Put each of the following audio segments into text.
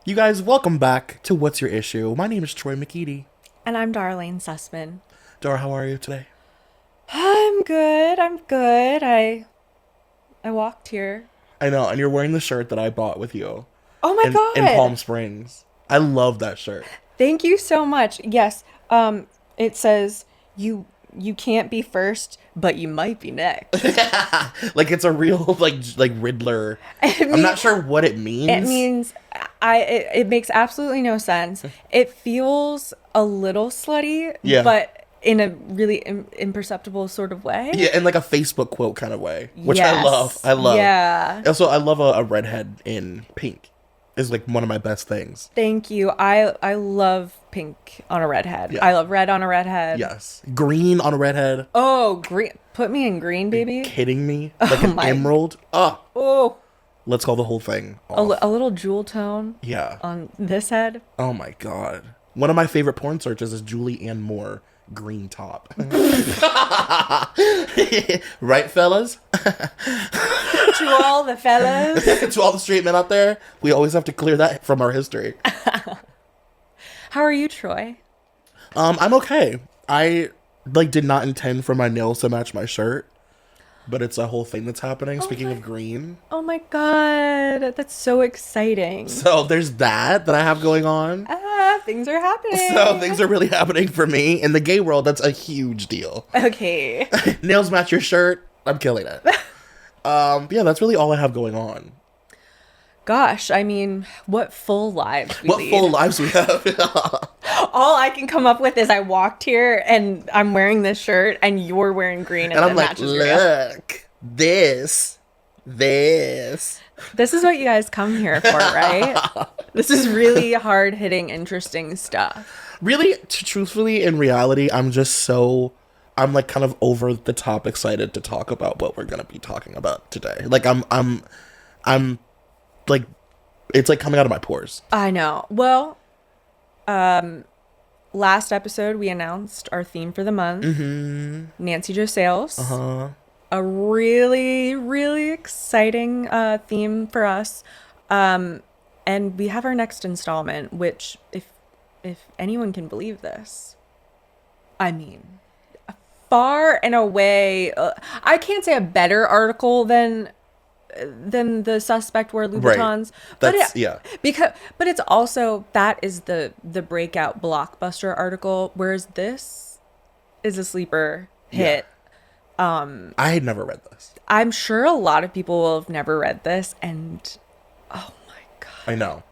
You guys, welcome back to What's Your Issue? My name is Troy McEady. And I'm Darlene Sussman. Dara, how are you today? I'm good. I walked here. I know, and you're wearing the shirt that I bought with you. Oh my God. In Palm Springs. I love that shirt. Thank you so much. Yes. It says you can't be first, but you might be next. Like it's a real like Riddler. I'm not sure what it means. It means it makes absolutely no sense. It feels a little slutty, but in a really imperceptible sort of way. Yeah, in like a Facebook quote kind of way, which Yes. I love. Yeah. Also, I love a redhead in pink. Is like one of my best things. Thank you. I love pink on a redhead. Yeah. I love red on a redhead. Yes. Green on a redhead. Oh, green. Put me in green, baby. Are you kidding me? Like an emerald. Oh. Let's call the whole thing off. A little jewel tone. Yeah. On this head. Oh my God. One of my favorite porn searches is Julie Ann Moore green top. Right, fellas? To all the fellas. To all the straight men out there, we always have to clear that from our history. How are you, Troy? I'm okay. I did not intend for my nails to match my shirt, but it's a whole thing that's happening. Speaking of green. Oh my God. That's so exciting. So there's that I have going on. Things are happening. So things are really happening for me. In the gay world, that's a huge deal. Okay. Nails match your shirt. I'm killing it. Yeah, that's really all I have going on. Gosh, I mean, what full lives we lead. Full lives we have. All I can come up with is I walked here and I'm wearing this shirt and you're wearing green and I'm like, matches look, this. This is what you guys come here for, right? This is really hard-hitting, interesting stuff. Really, truthfully, in reality, I'm like kind of over the top excited to talk about what we're gonna be talking about today. Like I'm like, it's like coming out of my pores. I know. Well, last episode we announced our theme for the month. Mm-hmm. Nancy Jo Sales. Uh-huh. A really, really exciting theme for us. And we have our next installment, which, if anyone can believe this, I mean, far and away, I can't say a better article than the suspect wore Louboutins. Right. But it's also, that is the breakout blockbuster article, whereas this is a sleeper hit. I had never read this. I'm sure a lot of people will have never read this, and oh my God. I know.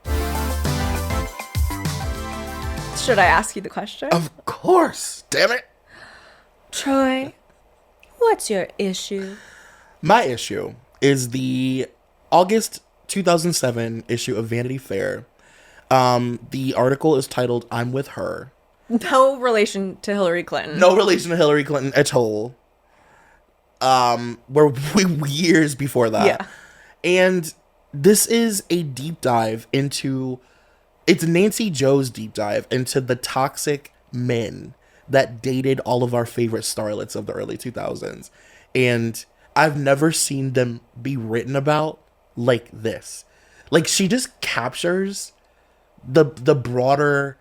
Should I ask you the question? Of course. Damn it. Troy, what's your issue? My issue is the August 2007 issue of Vanity Fair. The article is titled "I'm with her." No relation to Hillary Clinton. No relation to Hillary Clinton at all. We're years before that. Yeah. And this is a deep dive into, it's Nancy Jo's deep dive into the toxic men that dated all of our favorite starlets of the early 2000s. And I've never seen them be written about like this. Like, she just captures the broader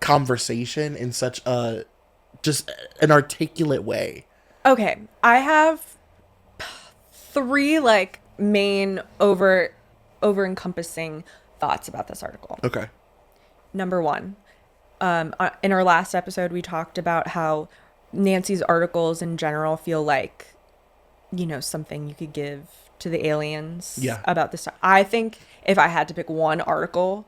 conversation in such just an articulate way. Okay, I have 3 main over encompassing thoughts about this article. Okay. Number 1, in our last episode, we talked about how Nancy's articles in general feel like, something you could give to the aliens about this. I think if I had to pick one article,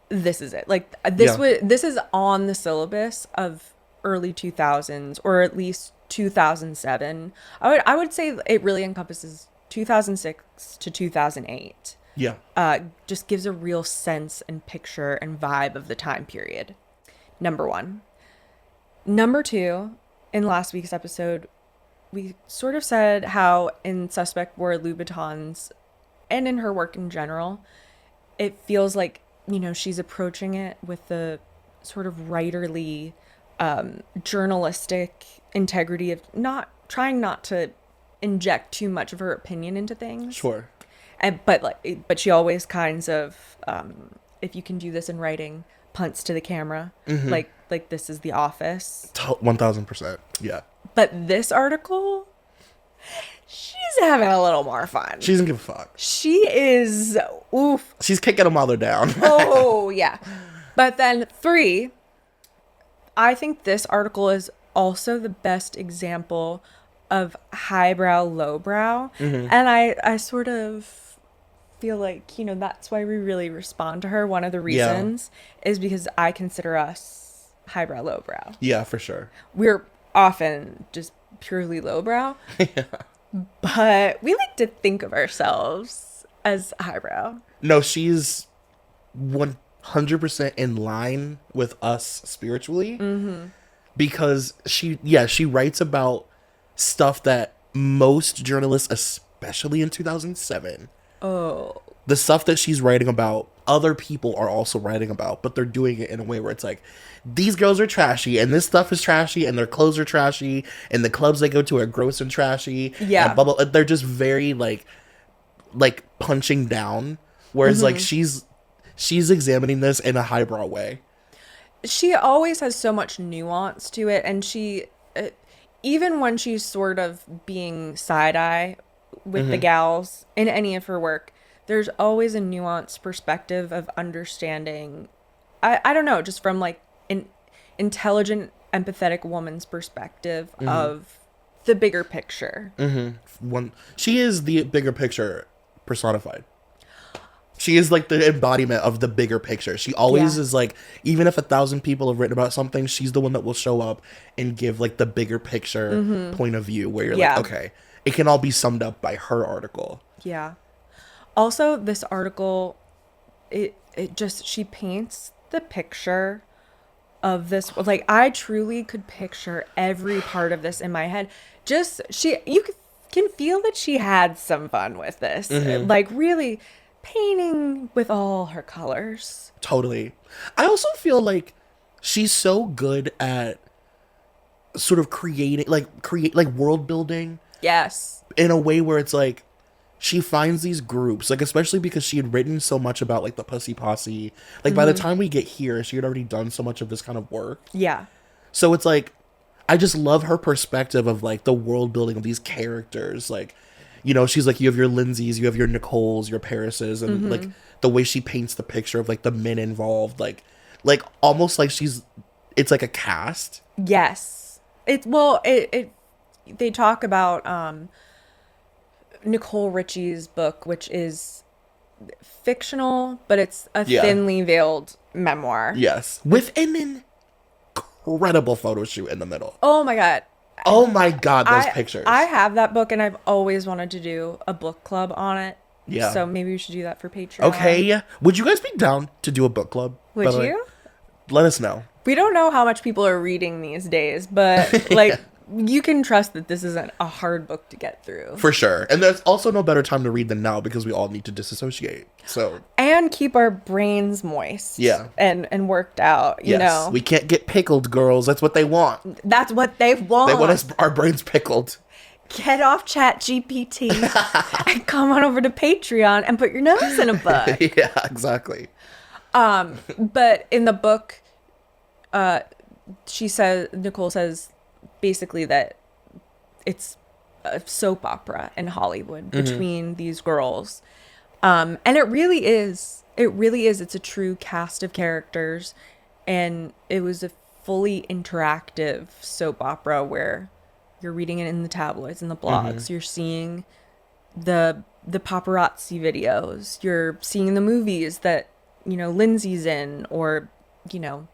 this is it. Like, this is on the syllabus of early 2000s, or at least 2007. I would say it really encompasses 2006 to 2008. Yeah. Just gives a real sense and picture and vibe of the time period. Number 1. Number 2, in last week's episode, we sort of said how in Suspect wore Louboutins, and in her work in general, it feels like, she's approaching it with the sort of writerly, journalistic integrity of trying not to inject too much of her opinion into things. Sure. But she always kinds of if you can do this in writing, punts to the camera. Like this is The Office. 1000%. Yeah. But this article, she's having a little more fun. She doesn't give a fuck. She is, oof. She's kicking them while they're down. Oh, yeah. But then 3, I think this article is also the best example of highbrow, lowbrow. And I sort of feel like, you know, that's why we really respond to her. One of the reasons is because I consider us highbrow, lowbrow. Yeah, for sure. We're often just purely lowbrow. But we like to think of ourselves as highbrow. No, she's 100% in line with us spiritually. Because she writes about stuff that most journalists, especially in 2007, the stuff that she's writing about, other people are also writing about, but they're doing it in a way where it's like, these girls are trashy, and this stuff is trashy, and their clothes are trashy, and the clubs they go to are gross and trashy. Yeah. And blah, blah. They're just very, like punching down. Whereas, like, she's examining this in a highbrow way. She always has so much nuance to it, and she, even when she's sort of being side-eye with the gals in any of her work, there's always a nuanced perspective of understanding, I don't know, just from, like, an intelligent, empathetic woman's perspective of the bigger picture. She is the bigger picture personified. She is like the embodiment of the bigger picture. She always is like, even if 1,000 people have written about something, she's the one that will show up and give like the bigger picture point of view where you're like, okay, it can all be summed up by her article. Yeah. Also, this article, it just, she paints the picture of this. Like, I truly could picture every part of this in my head. Just, you can feel that she had some fun with this. Like, really painting with all her colors. Totally. I also feel like she's so good at sort of creating world building. Yes. In a way where it's like she finds these groups, like especially because she had written so much about like the Pussy Posse. Like by the time we get here, she had already done so much of this kind of work. Yeah. So it's like I just love her perspective of like the world building of these characters. Like, you know, she's like, you have your Lindsays, you have your Nicoles, your Parises, and like the way she paints the picture of like the men involved, like almost like it's like a cast. Yes. They talk about Nicole Richie's book, which is fictional, but it's a thinly veiled memoir. Yes. With an incredible photo shoot in the middle. Oh my God. Oh my God, those pictures. I have that book, and I've always wanted to do a book club on it. Yeah. So maybe we should do that for Patreon. Okay. Would you guys be down to do a book club? Would you? Let us know. We don't know how much people are reading these days, but like you can trust that this isn't a hard book to get through. For sure. And there's also no better time to read than now because we all need to disassociate. So and keep our brains moist. Yeah. And worked out, you know. We can't get pickled, girls. That's what they want. That's what they want. They want our brains pickled. Get off ChatGPT and come on over to Patreon and put your nose in a book. Yeah, exactly. But in the book, Nicole says basically that it's a soap opera in Hollywood between these girls. And it really is. It's a true cast of characters. And it was a fully interactive soap opera where you're reading it in the tabloids and the blogs. You're seeing the paparazzi videos. You're seeing the movies that, you know, Lindsay's in, or, you know,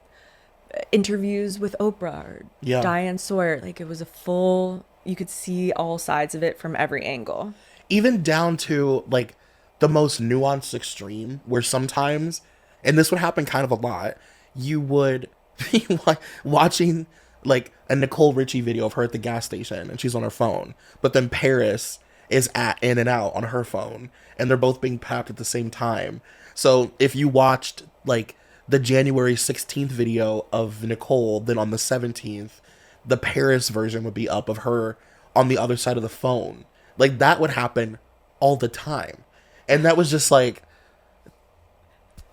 interviews with Oprah or Diane Sawyer. Like, it was a full, you could see all sides of it from every angle. Even down to, like, the most nuanced extreme, where sometimes, and this would happen kind of a lot, you would be watching, like, a Nicole Richie video of her at the gas station, and she's on her phone. But then Paris is at In and Out on her phone, and they're both being papped at the same time. So if you watched, like, the January 16th video of Nicole, then on the 17th, the Paris version would be up of her on the other side of the phone. Like, that would happen all the time. And that was just like,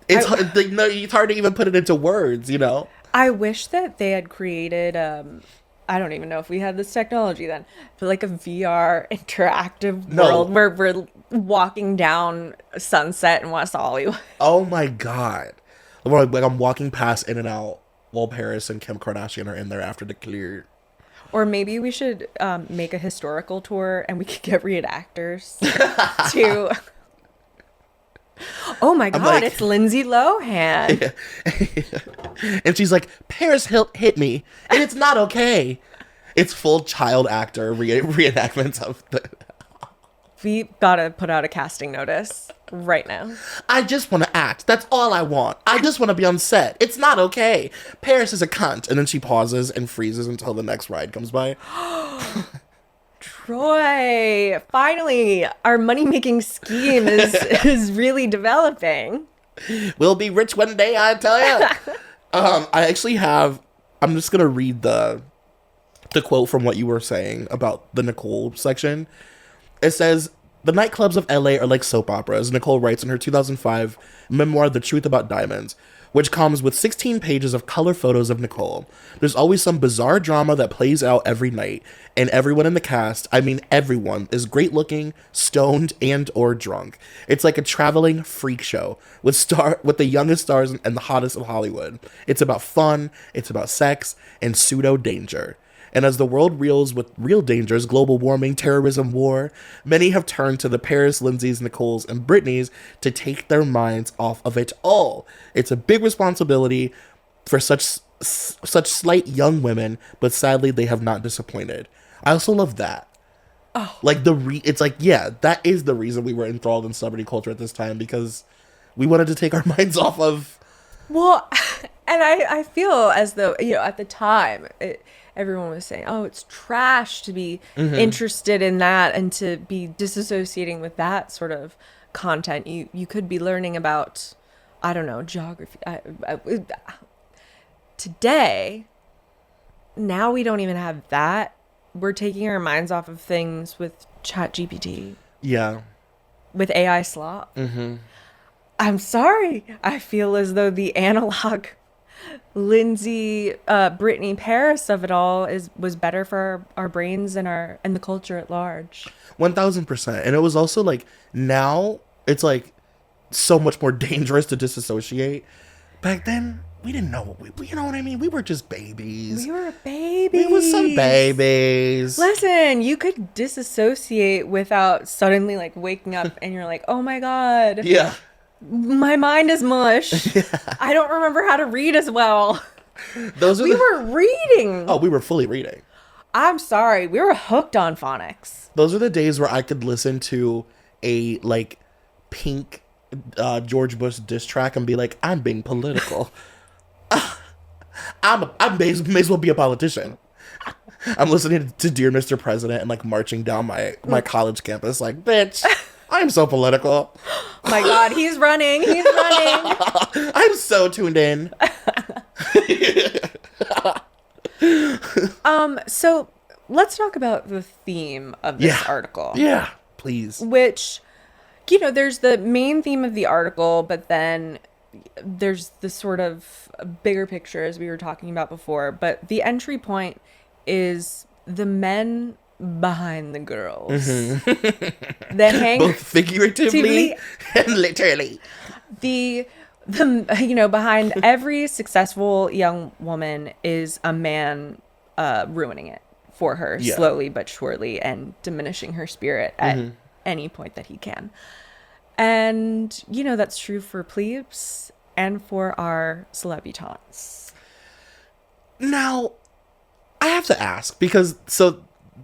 It's like, no, it's hard to even put it into words, you know? I wish that they had created, I don't even know if we had this technology then, but like a VR interactive world where we're walking down Sunset in West Hollywood. Oh my God. Like I'm walking past In-N-Out while Paris and Kim Kardashian are in there after the clear. Or maybe we should make a historical tour and we could get reenactors to... Oh my God, like, it's Lindsay Lohan. And she's like, Paris hit me, and it's not okay. It's full child actor reenactments of the... We gotta put out a casting notice right now. I just want to act. That's all I want. I just want to be on set. It's not okay. Paris is a cunt. And then she pauses and freezes until the next ride comes by. Troy, finally, our money-making scheme is really developing. We'll be rich one day, I tell you. I actually have... I'm just going to read the quote from what you were saying about the Nicole section. It says, "The nightclubs of LA are like soap operas," Nicole writes in her 2005 memoir, The Truth About Diamonds, which comes with 16 pages of color photos of Nicole. There's always some bizarre drama that plays out every night, and everyone in the cast, I mean everyone, is great looking, stoned, and or drunk. It's like a traveling freak show with the youngest stars and the hottest of Hollywood. It's about fun, it's about sex, and pseudo danger. And as the world reels with real dangers, global warming, terrorism, war, many have turned to the Paris, Lindsays, Nicoles, and Britneys to take their minds off of it all. It's a big responsibility for such slight young women, but sadly they have not disappointed. I also love that. Oh. Like it's like, yeah, that is the reason we were enthralled in celebrity culture at this time, because we wanted to take our minds off of... Well, and I feel as though, you know, at the time... Everyone was saying, oh, it's trash to be interested in that and to be disassociating with that sort of content. You could be learning about, I don't know, geography. Today, now we don't even have that. We're taking our minds off of things with ChatGPT. Yeah. With AI slop. Mm-hmm. I'm sorry. I feel as though the analog... Lindsay, Britney, Paris of it all was better for our brains and the culture at large. 1000%. And it was also like, now it's like so much more dangerous to disassociate. Back then, we didn't know what you know what I mean? We were just babies. We were babies. We were some babies. Listen, you could disassociate without suddenly like waking up and you're like, oh my God. Yeah. My mind is mush. Yeah. I don't remember how to read as well. We were reading. Oh, we were fully reading. I'm sorry. We were hooked on phonics. Those are the days where I could listen to a like Pink George Bush diss track and be like, I'm being political. I may as well be a politician. I'm listening to Dear Mr. President and like marching down my college campus like, bitch. I'm so political. My God, he's running. He's running. I'm so tuned in. So let's talk about the theme of this article. Yeah, please. Which, you know, there's the main theme of the article, but then there's the sort of bigger picture as we were talking about before. But the entry point is the men behind the girls. Mm-hmm. That hang both figuratively and literally. The you know, behind every successful young woman is a man ruining it for her slowly but surely and diminishing her spirit at any point that he can. And you know, that's true for plebes and for our celebutantes. Now, I have to ask, because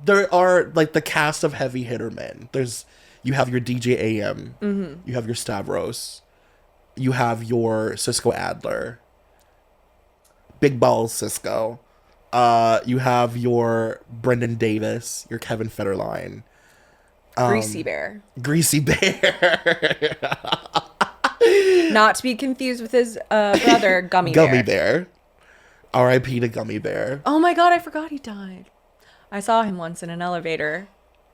there are like the cast of heavy hitter men. You have your DJ AM, you have your Stavros, you have your Cisco Adler, Big Balls Cisco, you have your Brendan Davis, your Kevin Federline, Greasy Bear. Greasy Bear. Not to be confused with his brother, Gummy Bear. Gummy Bear. R.I.P. to Gummy Bear. Oh my God, I forgot he died. I saw him once in an elevator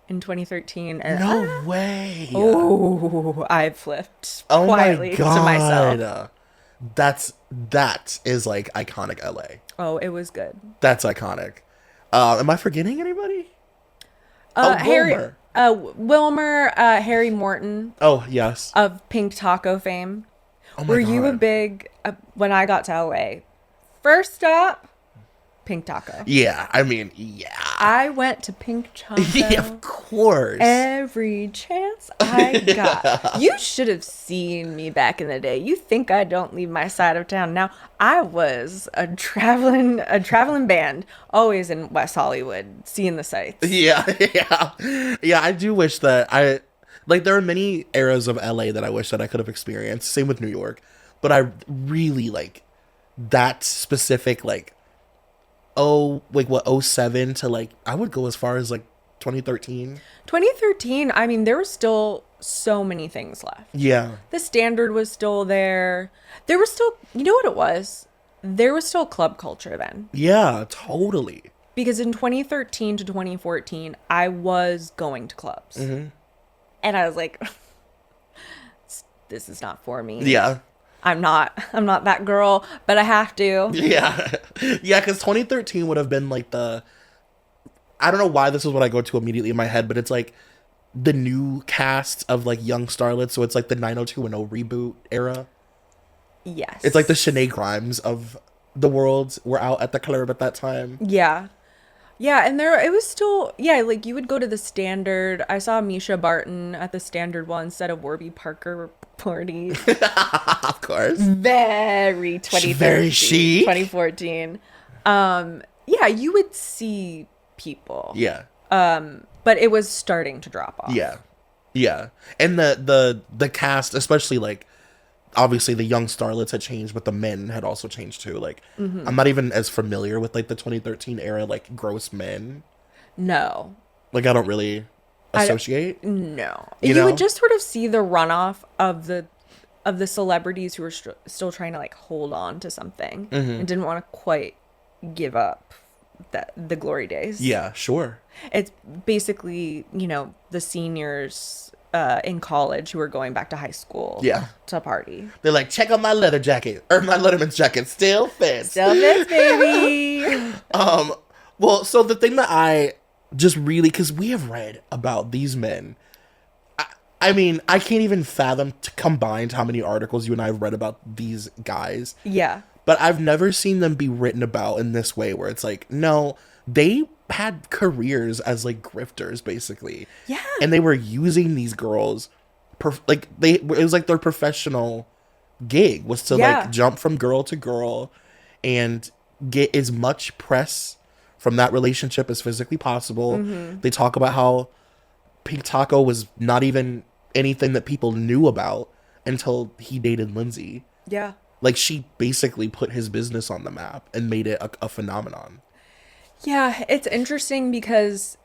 in 2013. And no way. Oh, I flipped quietly to myself. That is like iconic LA. Oh, it was good. That's iconic. Am I forgetting anybody? Harry, Wilmer. Wilmer, Harry Morton Oh, yes. of Pink Taco fame. Oh my Were you a God. big, when I got to LA, first stop, Pink Taco. Yeah, I mean, yeah. I went to Pink Taco Yeah, of course. every chance I got. You should have seen me back in the day. You think I don't leave my side of town. Now, I was a traveling band, always in West Hollywood, seeing the sights. Yeah, yeah. Yeah, I do wish that there are many eras of LA that I wish that I could have experienced. Same with New York. But I really like that specific, '07 to I would go as far as 2013. 2013, I mean, there were still so many things left. Yeah. The Standard was still there. There was still, you know what it was? There was still club culture then. Yeah, totally. Because in 2013 to 2014, I was going to clubs. Mm-hmm. And I was like, this is not for me. Yeah. I'm not that girl, but I have to. Yeah. Yeah, because 2013 would have been I don't know why this is what I go to immediately in my head, but it's the new cast of young starlets. So it's the 90210 reboot era. Yes. It's the Shanae Grimes of the world were out at the club at that time. Yeah. Yeah, and it was still, you would go to the Standard. I saw Mischa Barton at the Standard one instead of Warby Parker parties. Of course. Very 2013, Very chic. 2014. Yeah, you would see people. Yeah. But it was starting to drop off. Yeah. Yeah. And the cast, especially obviously the young starlets had changed, but the men had also changed too. I'm not even as familiar with the 2013 era gross men. No. I don't really associate. No. You You know? would just sort of see the runoff of the celebrities who were still trying to hold on to something and didn't want to quite give up the glory days. Yeah, sure. It's basically, the seniors in college who are going back to high school. Yeah. To party. They're check out my leather jacket or my Letterman's jacket. Still fits. Still fits, baby. Well, so the thing that I just really, because we have read about these men. I mean, I can't even fathom combined how many articles you and I have read about these guys. Yeah. But I've never seen them be written about in this way where it's no, they had careers as grifters basically. Yeah. And they were using these girls it was their professional gig was to jump from girl to girl and get as much press from that relationship as physically possible. They talk about how Pink Taco was not even anything that people knew about until he dated Lindsay. Yeah. She basically put his business on the map and made it a phenomenon. Yeah, it's interesting because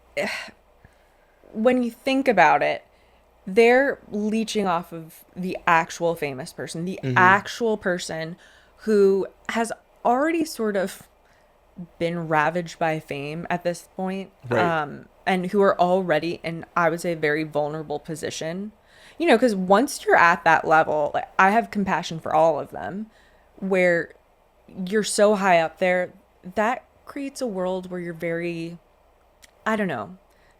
when you think about it, they're leeching off of the actual famous person, the actual person who has already sort of been ravaged by fame at this point, Right. and who are already in, I would say, a very vulnerable position. Because once you're at that level, I have compassion for all of them, where you're so high up there, that creates a world where you're very, I don't know,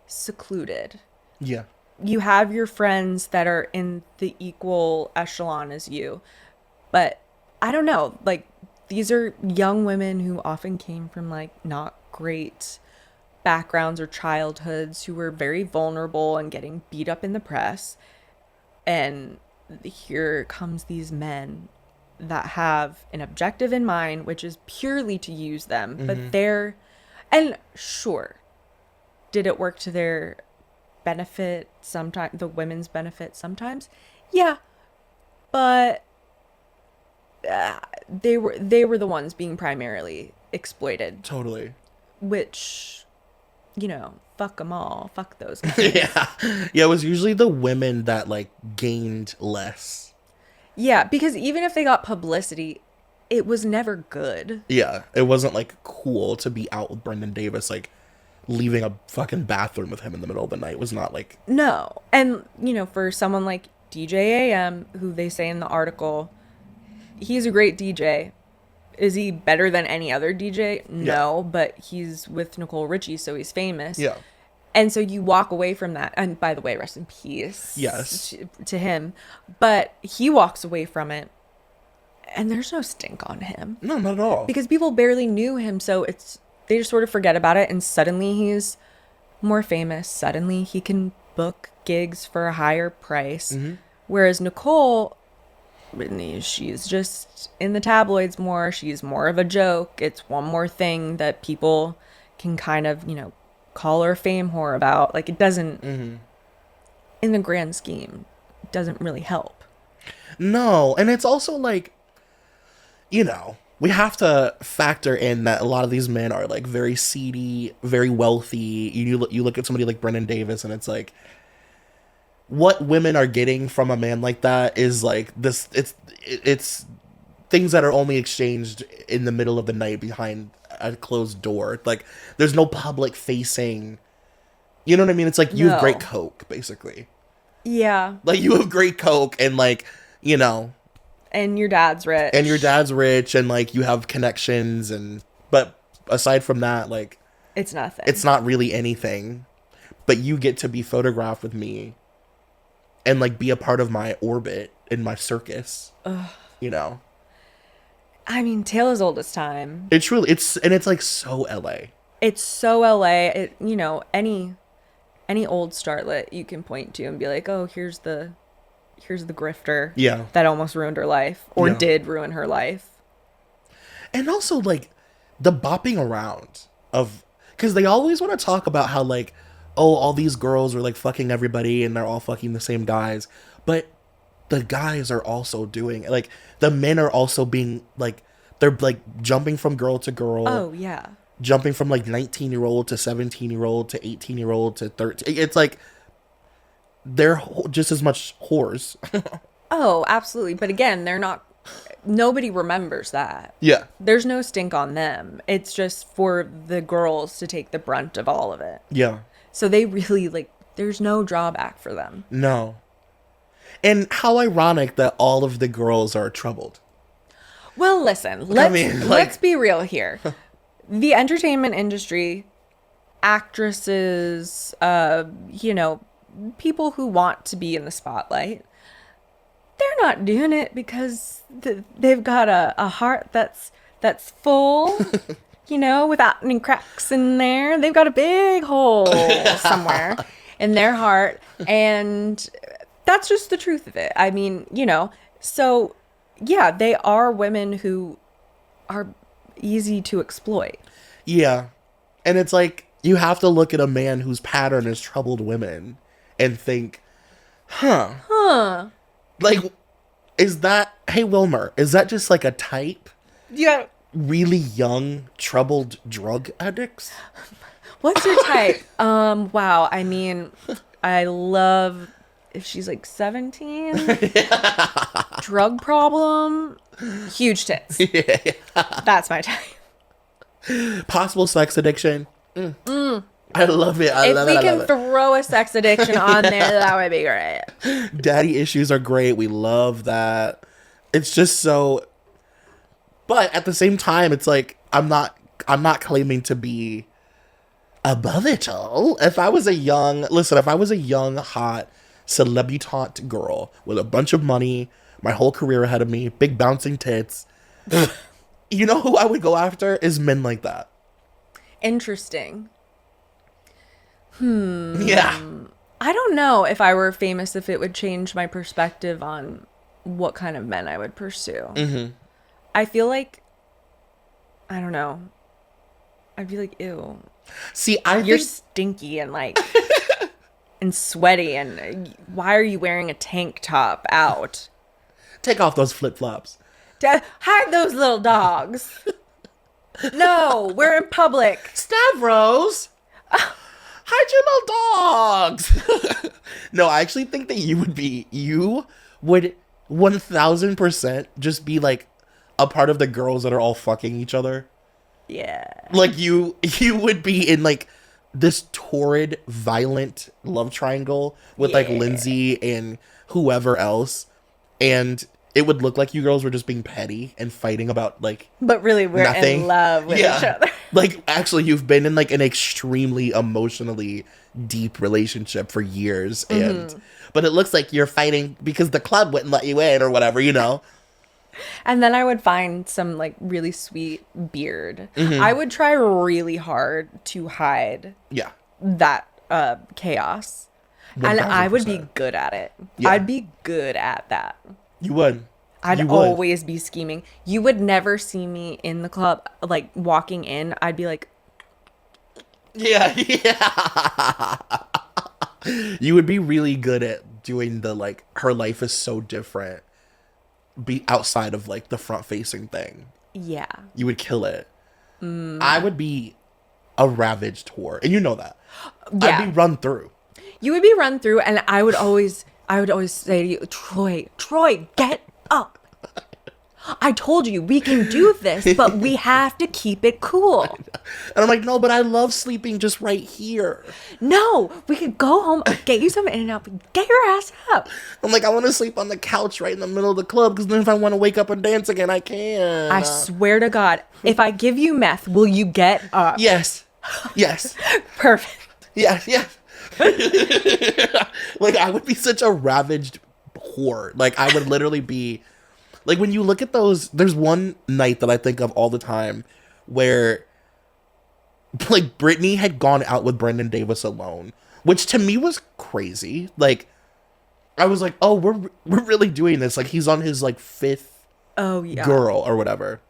secluded. Yeah. You have your friends that are in the equal echelon as you, but I don't know, these are young women who often came from not great backgrounds or childhoods, who were very vulnerable and getting beat up in the press. And here comes these men that have an objective in mind, which is purely to use them. But and sure, did it work to their benefit sometimes, the women's benefit sometimes? Yeah. But they were the ones being primarily exploited. Totally. Which, fuck them all. Fuck those guys. Yeah. Yeah, it was usually the women that gained less. Yeah, because even if they got publicity, it was never good. Yeah, it wasn't cool to be out with Brendan Davis leaving a fucking bathroom with him in the middle of the night was not No. And, for someone like DJ AM, who they say in the article, he's a great DJ. Is he better than any other DJ? No, but he's with Nicole Richie, so he's famous. Yeah. And so you walk away from that. And by the way, rest in peace. Yes. To him. But he walks away from it. And there's no stink on him. No, not at all. Because people barely knew him. So they just sort of forget about it. And suddenly he's more famous. Suddenly he can book gigs for a higher price. Mm-hmm. Whereas Nicole, she's just in the tabloids more. She's more of a joke. It's one more thing that people can kind of, call her fame whore about. Like, it doesn't, in the grand scheme, it doesn't really help. No, and it's also like, we have to factor in that a lot of these men are like very seedy, very wealthy. You look at somebody like Brennan Davis, and it's like, what women are getting from a man like that is like this. It's things that are only exchanged in the middle of the night behind a closed door. Like, there's no public facing. You know what I mean? It's like you have great coke, basically. Yeah. Like, you have great coke, and like, and your dad's rich. And like you have connections, but aside from that, like, it's nothing. It's not really anything. But you get to be photographed with me and like be a part of my orbit in my circus. Ugh. I mean, tale as old as time. It's like so LA. It's so LA. Any old starlet you can point to and be like, oh, here's the grifter. Yeah. That almost ruined her life or did ruin her life. And also like the bopping around of, because they always want to talk about how like, oh, all these girls are like fucking everybody and they're all fucking the same guys. But the guys are also doing, like, the men are also being like, they're like jumping from girl to girl. Oh, yeah. Jumping from like 19-year-old to 17-year-old to 18-year-old to 13. It's like, they're just as much whores. Oh, absolutely. But again, nobody remembers that. Yeah. There's no stink on them. It's just for the girls to take the brunt of all of it. Yeah. So they really, like, there's no drawback for them. No. And how ironic that all of the girls are troubled. Well, listen, let's be real here. The entertainment industry, actresses, people who want to be in the spotlight, they're not doing it because they've got a heart that's full, without any cracks in there. They've got a big hole somewhere in their heart, and that's just the truth of it. I mean, so yeah, they are women who are easy to exploit. Yeah. And it's like, you have to look at a man whose pattern is troubled women and think, like, hey, Wilmer, is that just like a type? Yeah. Really young, troubled drug addicts? What's your type? Wow. I mean, I love if she's like 17. Drug problem. Huge tits. Yeah. That's my type. Possible sex addiction. I love it. If we can throw a sex addiction on there, that would be great. Daddy issues are great. We love that. It's just so. But at the same time, it's like, I'm not claiming to be above it all. If I was a young, hot celebutante girl with a bunch of money, my whole career ahead of me, big bouncing tits, you know who I would go after is men like that. Interesting. Yeah. I don't know if I were famous, if it would change my perspective on what kind of men I would pursue. Mm-hmm. I feel like, I don't know. I'd be like, ew. See, you're stinky and like, and sweaty, and why are you wearing a tank top out? Take off those flip-flops. Hide those little dogs. No, we're in public. Stavros! Hide your little dogs! No, I actually think that you would 1000% just be like a part of the girls that are all fucking each other. Yeah. Like you would be in like this torrid, violent love triangle with like Lindsay and whoever else. And it would look like you girls were just being petty and fighting about, like, But really, we're nothing. in love with each other. Like, actually, you've been in, like, an extremely emotionally deep relationship for years. But it looks like you're fighting because the club wouldn't let you in or whatever, you know? And then I would find some, like, really sweet beard. I would try really hard to hide that chaos. And I would be good at it. Yeah. I'd be good at that. You would. I'd always be scheming. You would never see me in the club, like, walking in. I'd be like... Yeah. You would be really good at doing the, like, her life is so different. Be outside of, like, the front-facing thing. Yeah. You would kill it. I would be a ravaged whore. And you know that. Yeah. I'd be run through. You would be run through, and I would always say to you, Troy, get up. I told you we can do this, but we have to keep it cool. And I'm like, no, but I love sleeping just right here. No, we could go home, get you some In-N-Out, but get your ass up. I'm like, I want to sleep on the couch right in the middle of the club, because then if I want to wake up and dance again, I can. I swear to God, if I give you meth, will you get up? Yes. Perfect. Yes. Like, I would be such a ravaged whore. Like, I would literally be... Like, when you look at those... There's one night that I think of all the time where, like, Britney had gone out with Brendan Davis alone, which to me was crazy. Like, I was like, oh, we're really doing this. Like, he's on his, like, fifth girl or whatever.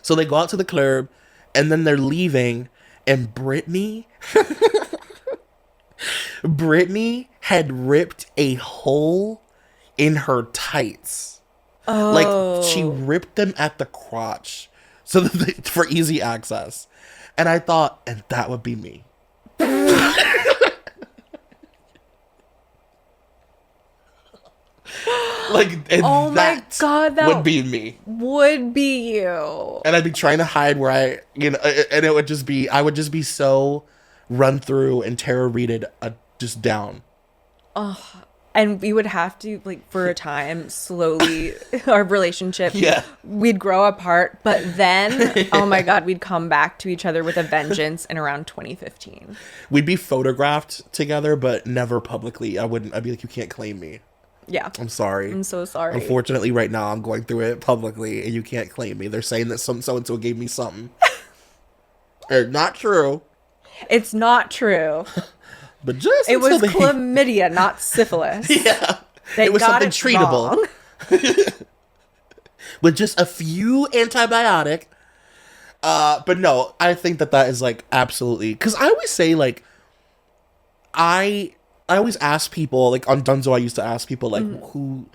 So they go out to the club, and then they're leaving, and Britney had ripped a hole in her tights. Oh. Like, she ripped them at the crotch so that for easy access. And I thought, and that would be me. Like, and oh my God, that would be me. Would be you. And I'd be trying to hide where I, you know, and it would just be, I would just be so run through and tarot-readed just down. Oh, and we would have to, like, for a time, slowly, our relationship, we'd grow apart. But then, oh my God, we'd come back to each other with a vengeance in around 2015. We'd be photographed together, but never publicly. I'd be like, you can't claim me. Yeah. I'm sorry. I'm so sorry. Unfortunately, right now, I'm going through it publicly, and you can't claim me. They're saying that so-and-so gave me something. Or not true. It's not true. But just it was chlamydia, not syphilis. Yeah. They it was got something it treatable. With just a few antibiotic. But no, I think that is, like, absolutely... Because I always say, like... I always ask people, like, on Dunzo, I used to ask people, like, who...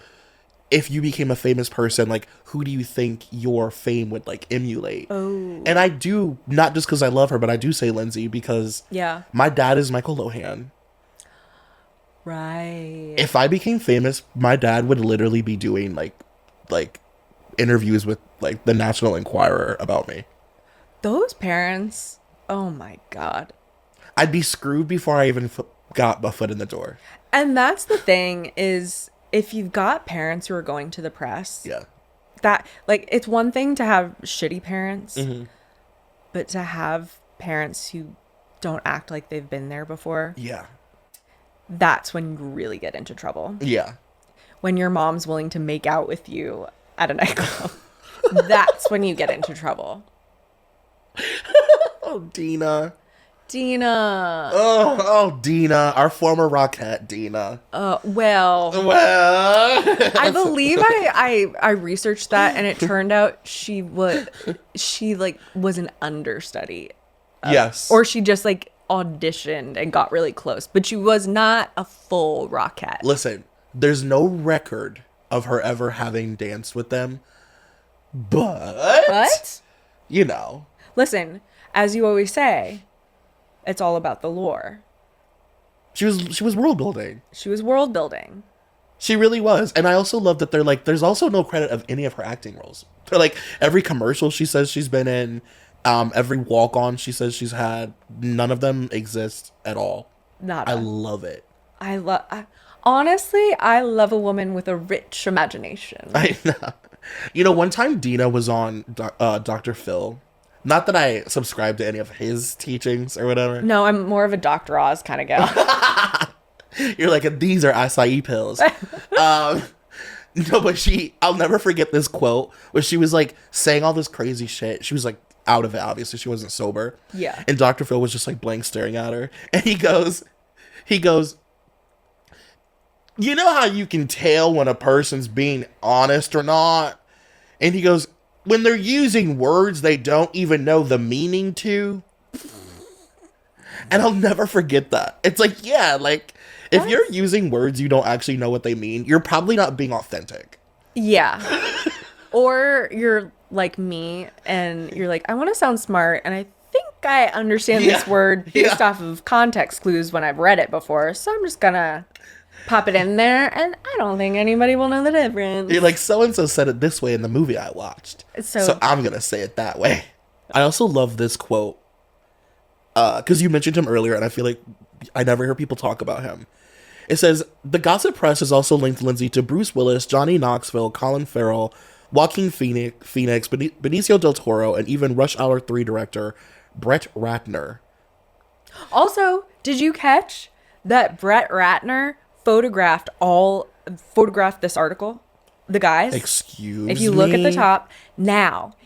If you became a famous person, like, who do you think your fame would, like, emulate? Oh. And I do, not just because I love her, but I do say Lindsay because my dad is Michael Lohan. Right. If I became famous, my dad would literally be doing, like interviews with, like, the National Enquirer about me. Those parents, oh my God. I'd be screwed before I even got a foot in the door. And that's the thing is... If you've got parents who are going to the press, that, like, it's one thing to have shitty parents, but to have parents who don't act like they've been there before, that's when you really get into trouble. Yeah. When your mom's willing to make out with you at a nightclub, that's when you get into trouble. Oh, Dina. Oh, Dina, our former Rockette, Dina. Well, I believe I researched that, and it turned out she was an understudy. Yes. Or she just, like, auditioned and got really close, but she was not a full Rockette. Listen, there's no record of her ever having danced with them, but you know. Listen, as you always say, it's all about the lore. She was world building. She was world building. She really was. And I also love that they're like, there's also no credit of any of her acting roles. They're like, every commercial she says she's been in, every walk-on she says she's had, none of them exist at all. Not. I love it. I Honestly, I love a woman with a rich imagination. I know. You know, one time Dina was on Dr. Phil. Not that I subscribe to any of his teachings or whatever. No, I'm more of a Dr. Oz kind of gal. You're like, these are acai pills. No, but I'll never forget this quote where she was like saying all this crazy shit. She was like out of it, obviously. She wasn't sober. Yeah. And Dr. Phil was just like blank staring at her. And he goes, you know how you can tell when a person's being honest or not? And he goes, when they're using words they don't even know the meaning to. And I'll never forget that. It's like, yeah, like, if you're using words you don't actually know what they mean, you're probably not being authentic. Yeah. Or you're like me and you're like, I want to sound smart and I think I understand this word based off of context clues when I've read it before. So I'm just gonna pop it in there and I don't think anybody will know the difference. You're like, so-and-so said it this way in the movie I watched. So I'm gonna say it that way. I also love this quote. Because you mentioned him earlier and I feel like I never hear people talk about him. It says, the gossip press has also linked Lindsay to Bruce Willis, Johnny Knoxville, Colin Farrell, Joaquin Phoenix, Benicio del Toro, and even Rush Hour 3 director Brett Ratner. Also, did you catch that Brett Ratner photographed this article? The guys? Excuse me? If you look at the top, now,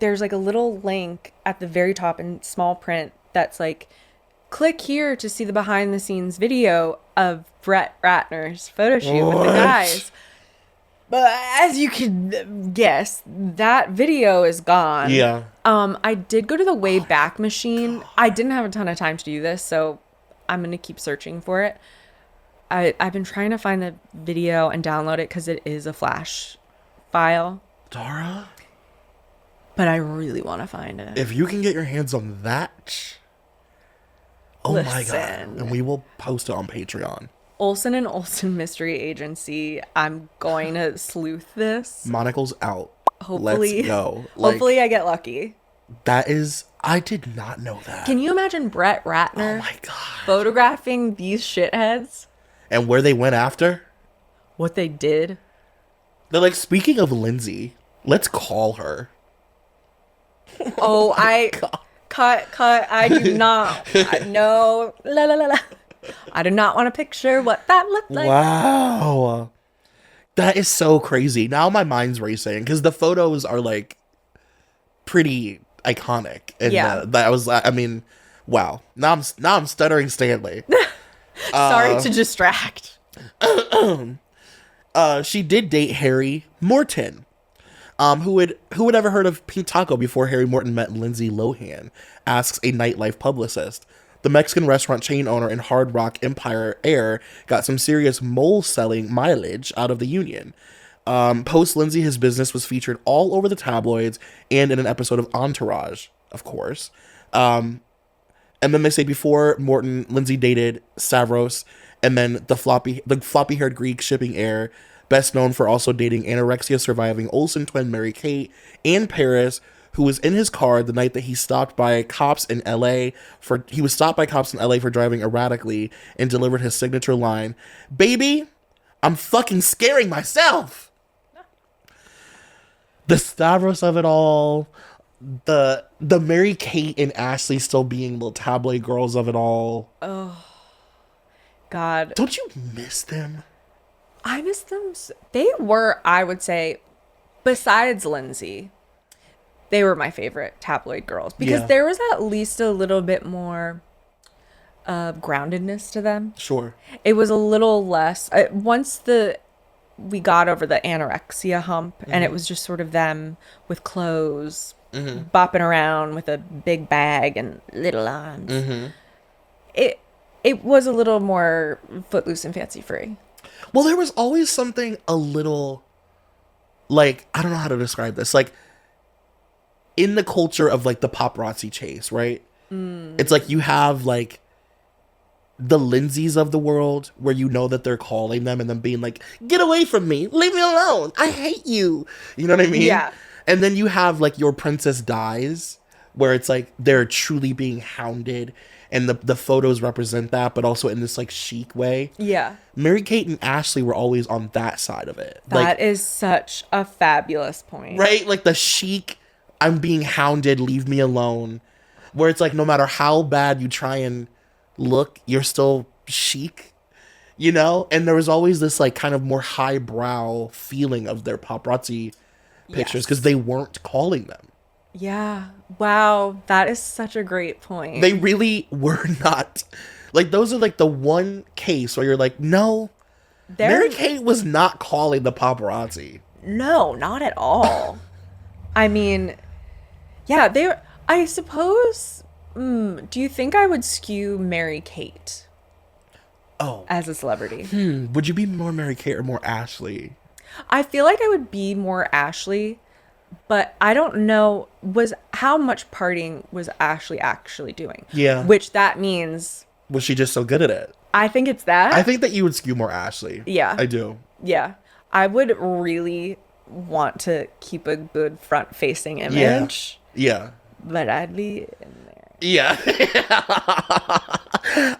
there's like a little link at the very top in small print that's like, click here to see the behind the scenes video of Brett Ratner's photo shoot with the guys. But as you can guess, that video is gone. Yeah. I did go to the Wayback Machine. I didn't have a ton of time to do this, so I'm going to keep searching for it. I've been trying to find the video and download it because it is a Flash file. Dara? But I really want to find it. If you can get your hands on that... Oh Listen. my god. And we will post it on Patreon. Olsen and Olsen Mystery Agency. I'm going to sleuth this. Monocle's out. Hopefully. Let's go. Hopefully I get lucky. That is... I did not know that. Can you imagine Brett Ratner Oh my god. photographing these shitheads? And where they went after? What they did? They're like, speaking of Lindsay, let's call her. Oh, Cut. I do not. No. La, la, la, la. I do not want to picture what that looked like. Wow. That is so crazy. Now my mind's racing because the photos are like pretty iconic. And that was, I mean, wow. Now I'm stuttering Stanley. Sorry to distract. She did date Harry Morton. Who would ever heard of Pink Taco before Harry Morton met Lindsay Lohan? Asks a nightlife publicist. The Mexican restaurant chain owner and Hard Rock Empire heir got some serious mole-selling mileage out of the union. Post Lindsay, his business was featured all over the tabloids and in an episode of Entourage, of course. And then they say before Morton, Lindsay dated Stavros, and then the floppy-haired Greek shipping heir, best known for also dating anorexia-surviving Olsen twin Mary Kate and Paris, who was in his car the night that he was stopped by cops in LA for driving erratically and delivered his signature line, "Baby, I'm fucking scaring myself." The Stavros of it all, the Mary Kate and Ashlee still being little tabloid girls of it all. Oh, God. Don't you miss them? I miss them. They were, I would say, besides Lindsay, they were my favorite tabloid girls because there was at least a little bit more groundedness to them. Sure. It was a little less, once we got over the anorexia hump and it was just sort of them with clothes, bopping around with a big bag and little arms. It was a little more footloose and fancy free. Well, there was always something a little, like, I don't know how to describe this, like, in the culture of, like, the paparazzi chase, right? It's like you have, like, the Lindsays of the world where you know that they're calling them and then being like, get away from me, leave me alone, I hate you. You know what I mean? Yeah. And then you have, like, your Princess Dies where it's like they're truly being hounded, and the photos represent that, but also in this like chic way. Yeah. Mary-Kate and Ashlee were always on that side of it. That is such a fabulous point. Right? Like the chic, I'm being hounded, leave me alone. Where it's like no matter how bad you try and look, you're still chic, you know? And there was always this like kind of more highbrow feeling of their paparazzi pictures because they weren't calling them. Yeah. Wow. That is such a great point. They really were not. Like, those are like the one case where you're like, no, Mary-Kate was not calling the paparazzi. No, not at all. I mean, yeah, I suppose, do you think I would skew Mary-Kate? Oh. As a celebrity. Would you be more Mary-Kate or more Ashlee? I feel like I would be more Ashlee, but I don't know how much partying was Ashlee actually doing. Yeah. Which that means... Was she just so good at it? I think it's that. I think that you would skew more Ashlee. Yeah. I do. Yeah. I would really want to keep a good front-facing image. Yeah. But I'd be in there. Yeah.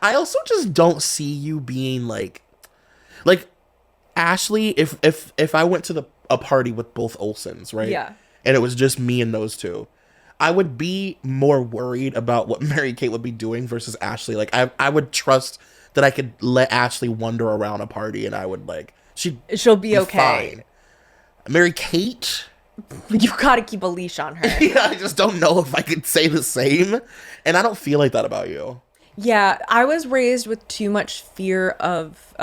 I also just don't see you being like Ashlee, if I went to a party with both Olsens, right? Yeah. And it was just me and those two, I would be more worried about what Mary-Kate would be doing versus Ashlee. Like I would trust that I could let Ashlee wander around a party and I would like she'll be okay. Fine. Mary-Kate, you gotta keep a leash on her. Yeah, I just don't know if I could say the same. And I don't feel like that about you. Yeah, I was raised with too much fear of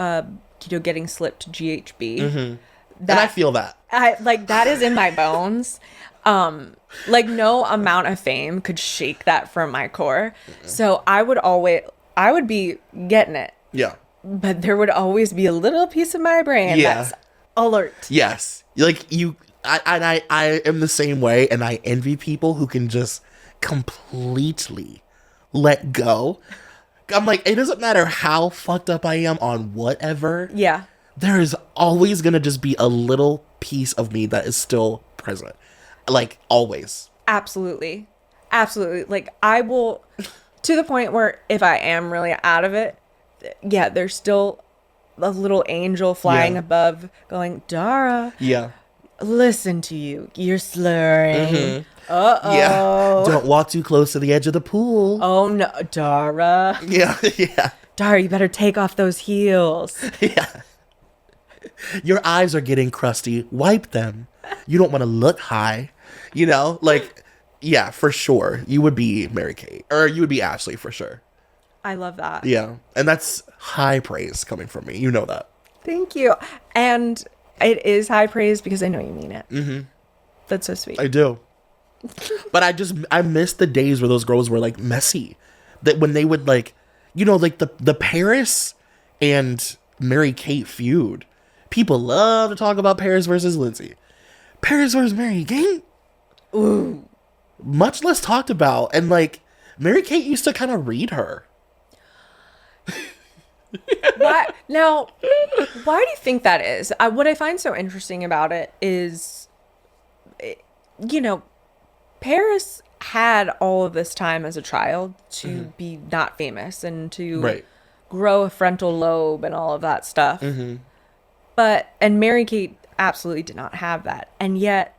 getting slipped to GHB. Mm-hmm. And I feel that. That is in my bones. Like no amount of fame could shake that from my core. So I would be getting it. Yeah. But there would always be a little piece of my brain that's alert. Yes. Like I am the same way, and I envy people who can just completely let go. I'm like, it doesn't matter how fucked up I am on whatever. Yeah. There is always going to just be a little piece of me that is still present. Like, always. Absolutely. Absolutely. Like, I will, to the point where if I am really out of it, yeah, there's still a little angel flying above going, Dara. Yeah. Listen to you. You're slurring. Mm-hmm. Uh-oh. Yeah. Don't walk too close to the edge of the pool. Oh, no. Dara. Yeah. Yeah. Dara, you better take off those heels. Yeah. Your eyes are getting crusty. Wipe them. You don't want to look high. You know? Like, yeah, for sure. You would be Mary-Kate. Or you would be Ashlee for sure. I love that. Yeah. And that's high praise coming from me. You know that. Thank you. And it is high praise because I know you mean it. Mm-hmm. That's so sweet. I do. But I miss the days where those girls were like messy. That when they would like, you know, like the Paris and Mary-Kate feud. People love to talk about Paris versus Lindsay. Paris versus Mary-Kate? Ooh. Much less talked about. And like, Mary-Kate used to kind of read her. Why do you think that is? What I find so interesting about it is, you know, Paris had all of this time as a child to be not famous and to grow a frontal lobe and all of that stuff. Mm-hmm. And Mary-Kate absolutely did not have that. And yet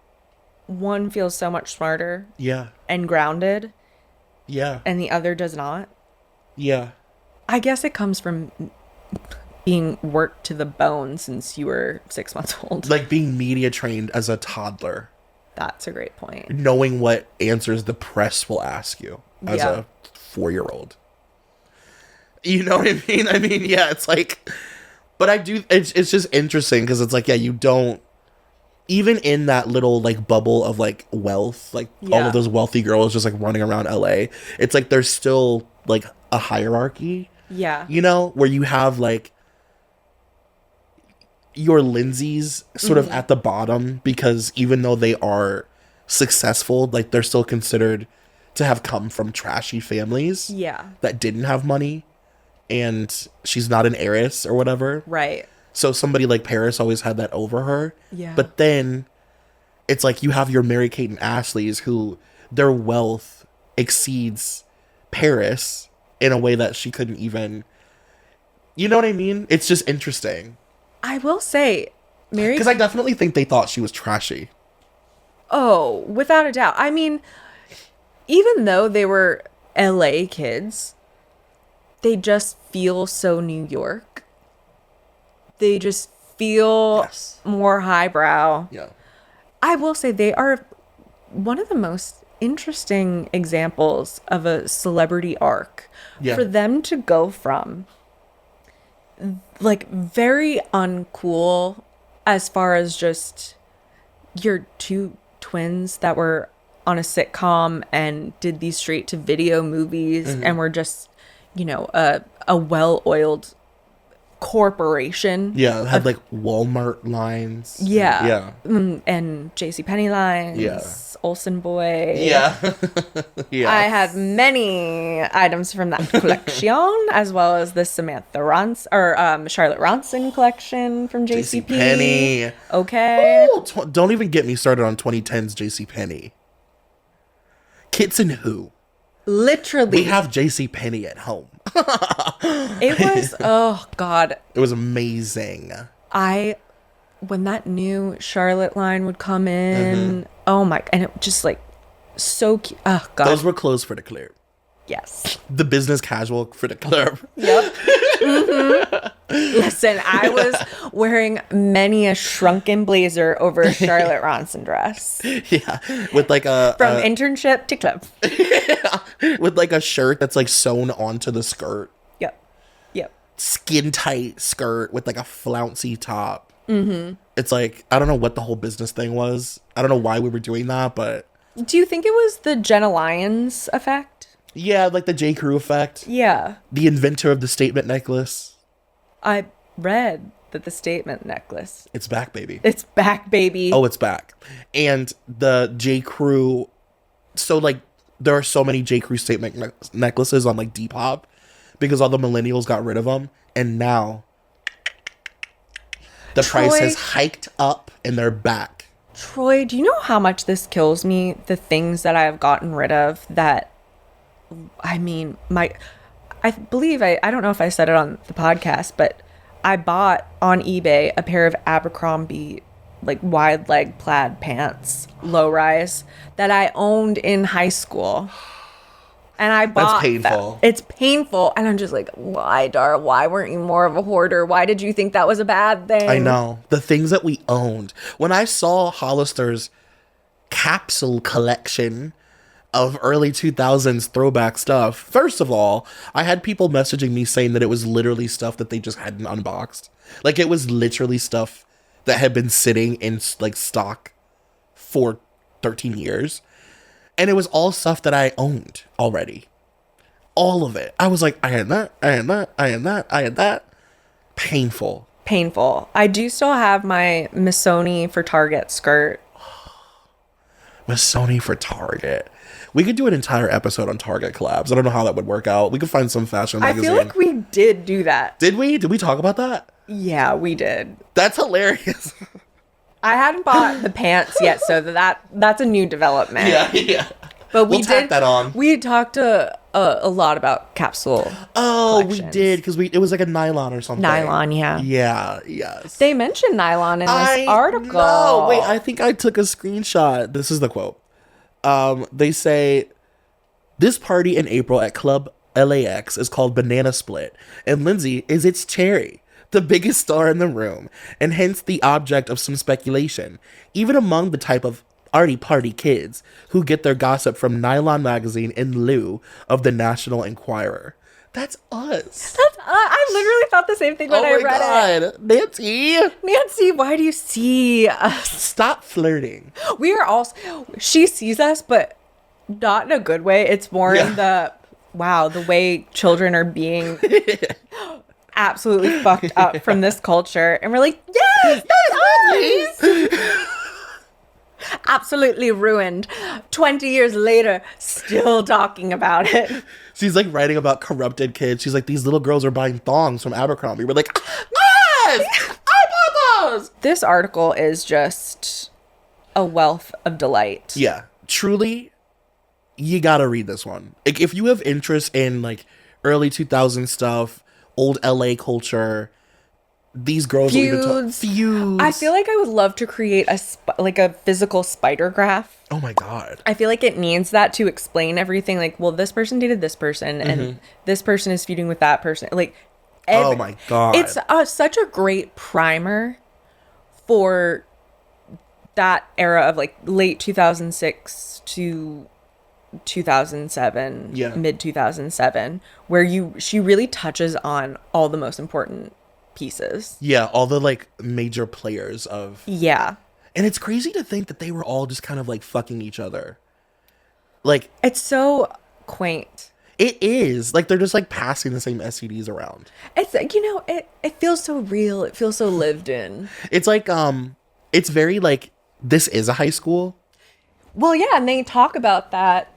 one feels so much smarter and grounded. Yeah. And the other does not. Yeah. I guess it comes from being worked to the bone since you were 6 months old. Like being media trained as a toddler. That's a great point. Knowing what answers the press will ask you as a 4-year-old. You know what I mean? I mean, yeah, it's like, but it's just interesting because it's like, yeah, you don't, even in that little like bubble of like wealth, like all of those wealthy girls just like running around LA, it's like there's still like a hierarchy. Yeah. You know, where you have like your Lindsays sort of at the bottom because even though they are successful, like they're still considered to have come from trashy families. Yeah. That didn't have money, and she's not an heiress or whatever. Right. So somebody like Paris always had that over her. Yeah. But then it's like you have your Mary-Kate and Ashleys who their wealth exceeds Paris in a way that she couldn't even, you know what I mean? It's just interesting. I will say, Mary... Because I definitely think they thought she was trashy. Oh, without a doubt. I mean, even though they were LA kids, they just feel so New York. They just feel more highbrow. Yeah. I will say they are one of the most interesting examples of a celebrity arc. Yeah. For them to go from like very uncool as far as just your two twins that were on a sitcom and did these straight to video movies and were just, you know, a well-oiled corporation. Yeah, it had like Walmart lines. Yeah. Yeah. And JCPenney lines. Yeah. Olsen Boy. Yeah. Yeah. I had many items from that collection, as well as the Samantha Ronson or Charlotte Ronson collection from JCP. JCPenney. Okay. Ooh, don't even get me started on 2010's JCPenney. Kits and Who. Literally. We have JCPenney at home. It was, oh God. It was amazing. When that new Charlotte line would come in, oh my, and it just like so cute. Oh God. Those were clothes for the club. Yes. The business casual for the club. Yep. Listen, I was wearing many a shrunken blazer over a Charlotte Ronson dress. Yeah. With like a... From internship to club. Yeah. With like a shirt that's like sewn onto the skirt. Yep. Yep. Skin tight skirt with like a flouncy top. It's like, I don't know what the whole business thing was. I don't know why we were doing that, but... Do you think it was the Jenna Lyons effect? Yeah, like the J. Crew effect. Yeah. The inventor of the statement necklace. I read that the statement necklace. It's back, baby. It's back, baby. Oh, it's back. And the J. Crew... So, like, there are so many J. Crew statement necklaces on, like, Depop. Because all the millennials got rid of them. And now... The price has hiked up and they're back. Troy, do you know how much this kills me? The things that I have gotten rid of that, I mean, I believe, I don't know if I said it on the podcast, but I bought on eBay a pair of Abercrombie, like wide leg plaid pants, low rise, that I owned in high school. And I bought That's painful. It's painful. And I'm just like, why, Dara? Why weren't you more of a hoarder? Why did you think that was a bad thing? I know. The things that we owned. When I saw Hollister's capsule collection of early 2000s throwback stuff, first of all, I had people messaging me saying that it was literally stuff that they just hadn't unboxed. Like, it was literally stuff that had been sitting in, like, stock for 13 years. And it was all stuff that I owned already. All of it. I was like, I had that, I had that, I had that, I had that. Painful. Painful. I do still have my Missoni for Target skirt. Missoni for Target. We could do an entire episode on Target collabs. I don't know how that would work out. We could find some fashion magazine. I feel like we did do that. Did we? Did we talk about that? Yeah, we did. That's hilarious. I hadn't bought the pants yet, so that's a new development. Yeah. But we'll tack that on. We talked a lot about capsule. Oh, collections. we did, because it was like a nylon or something. Nylon, yeah. Yeah, yes. They mentioned nylon in this article. No, wait, I think I took a screenshot. This is the quote. They say, this party in April at Club LAX is called Banana Split, and Lindsay is its cherry, the biggest star in the room, and hence the object of some speculation, even among the type of arty party kids who get their gossip from Nylon magazine in lieu of the National Enquirer. That's us. I literally thought the same thing when I read it. Nancy, why do you see us? Stop flirting. We are also, she sees us, but not in a good way. It's more in the, wow, the way children are being absolutely fucked up from this culture. And we're like, yes, that's us. Absolutely ruined. 20 years later, still talking about it. She's like writing about corrupted kids. She's like, these little girls are buying thongs from Abercrombie. We're like, yes, I bought those. This article is just a wealth of delight. Yeah, truly you gotta read this one. Like, if you have interest in like early 2000s stuff, old LA culture, these girls Feuds. I feel like I would love to create a physical spider graph. Oh my god. I feel like it needs that to explain everything. Like, well, this person dated this person, and this person is feuding with that person. Like, Oh my god. It's such a great primer for that era of like late 2006 to 2007, mid 2007, where she really touches on all the most important pieces. Yeah, all the like major players of. Yeah. And it's crazy to think that they were all just kind of like fucking each other. Like, it's so quaint. It is. Like, they're just like passing the same STDs around. It's, it feels so real. It feels so lived in. It's like, it's very like, this is a high school. Well, yeah, and they talk about that.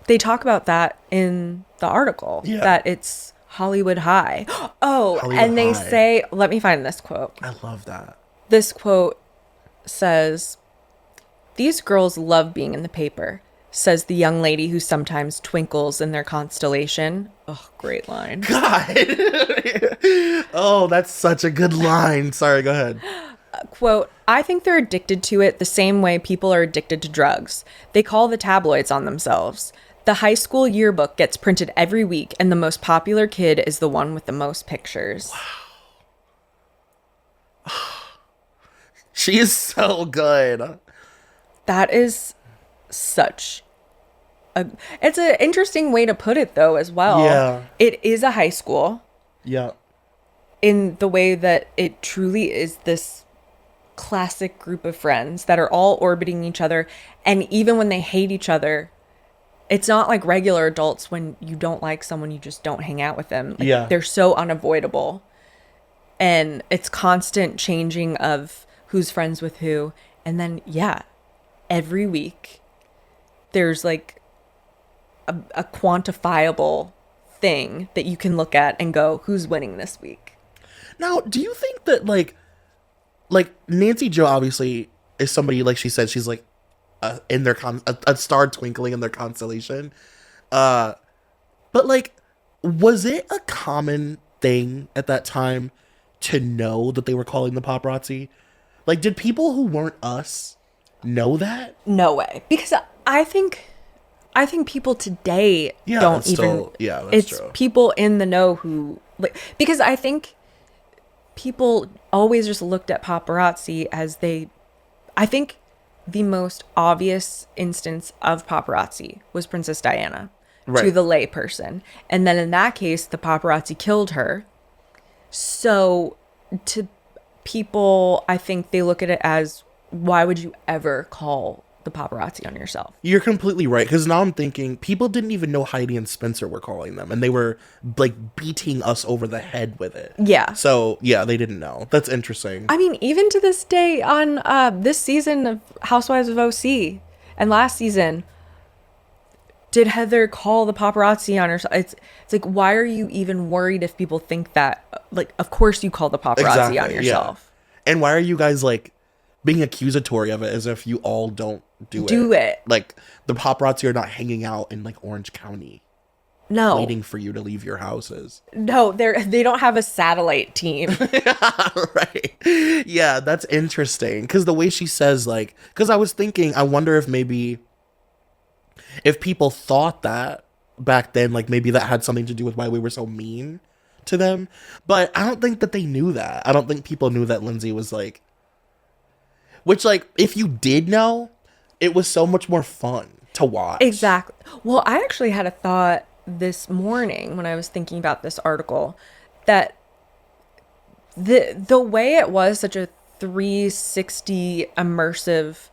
They talk about that in the article. Yeah. That it's Hollywood High. Oh, Hollywood and they High. Say, let me find this quote. I love that. This quote says, "These girls love being in the paper," says the young lady who sometimes twinkles in their constellation. Oh, great line. God. Oh, that's such a good line. Sorry, go ahead. Quote, "I think they're addicted to it the same way people are addicted to drugs. They call the tabloids on themselves. The high school yearbook gets printed every week, and the most popular kid is the one with the most pictures." Wow. She is so good. That is such it's an interesting way to put it, though, as well. Yeah. It is a high school. Yeah. In the way that it truly is this classic group of friends that are all orbiting each other. And even when they hate each other, it's not like regular adults when you don't like someone, you just don't hang out with them. Like, yeah. They're so unavoidable. And it's constant changing of who's friends with who. And then, yeah, every week there's like a quantifiable thing that you can look at and go, who's winning this week? Now, do you think that like Nancy Jo obviously is somebody, like she said, she's like in their a star twinkling in their constellation. But like, was it a common thing at that time to know that they were calling the paparazzi? Like, did people who weren't us know that? No way. Because I think people today don't even. That's true. People in the know who, like, because I think people always just looked at paparazzi as I think the most obvious instance of paparazzi was Princess Diana, right, to the lay person. And then in that case, the paparazzi killed her. So to people, I think they look at it as, why would you ever call the paparazzi on yourself? You're completely right, because now I'm thinking people didn't even know Heidi and Spencer were calling them, and they were like beating us over the head with it. Yeah. So yeah, they didn't know. That's interesting. I mean, even to this day on this season of Housewives of OC and last season, did Heather call the paparazzi on herself? It's like, why are you even worried if people think that? Like, of course you call the paparazzi on yourself. Yeah. And why are you guys like being accusatory of it as if you all don't do it? Like, the paparazzi are not hanging out in like Orange County. No. Waiting for you to leave your houses. No, they don't have a satellite team. Right. Yeah, that's interesting. Because the way she says, like, because I was thinking, I wonder if maybe if people thought that back then, like maybe that had something to do with why we were so mean to them. But I don't think that they knew that. I don't think people knew that Lindsay was like, which, like, if you did know, it was so much more fun to watch. Exactly. Well, I actually had a thought this morning when I was thinking about this article that the way it was such a 360 immersive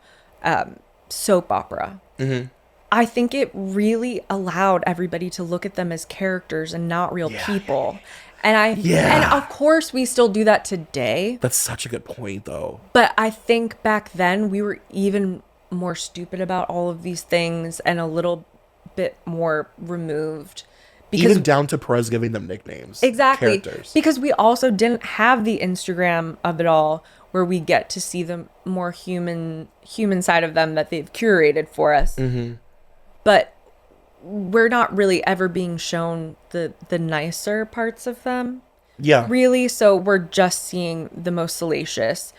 soap opera, mm-hmm. I think it really allowed everybody to look at them as characters and not real people. And of course we still do that today. That's such a good point, though. But I think back then we were even more stupid about all of these things and a little bit more removed. Because, even down to Perez giving them nicknames. Exactly. Characters. Because we also didn't have the Instagram of it all where we get to see the more human side of them that they've curated for us. Mm-hmm. but we're not really ever being shown the nicer parts of them. Yeah. Really. So we're just seeing the most salacious.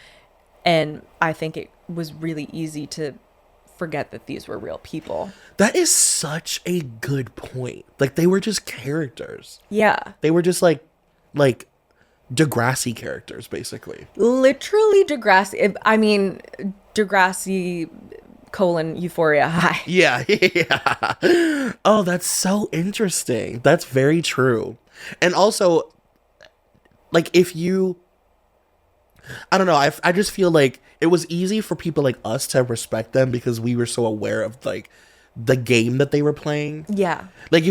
And I think it was really easy to forget that these were real people. That is such a good point. Like, they were just characters. Yeah. They were just like Degrassi characters, basically. Literally Degrassi. I mean, Degrassi Euphoria high. Yeah. Yeah. Oh, that's so interesting. That's very true. And also, like, if you, I don't know, I just feel like it was easy for people like us to respect them because we were so aware of, like, the game that they were playing. Yeah. Like,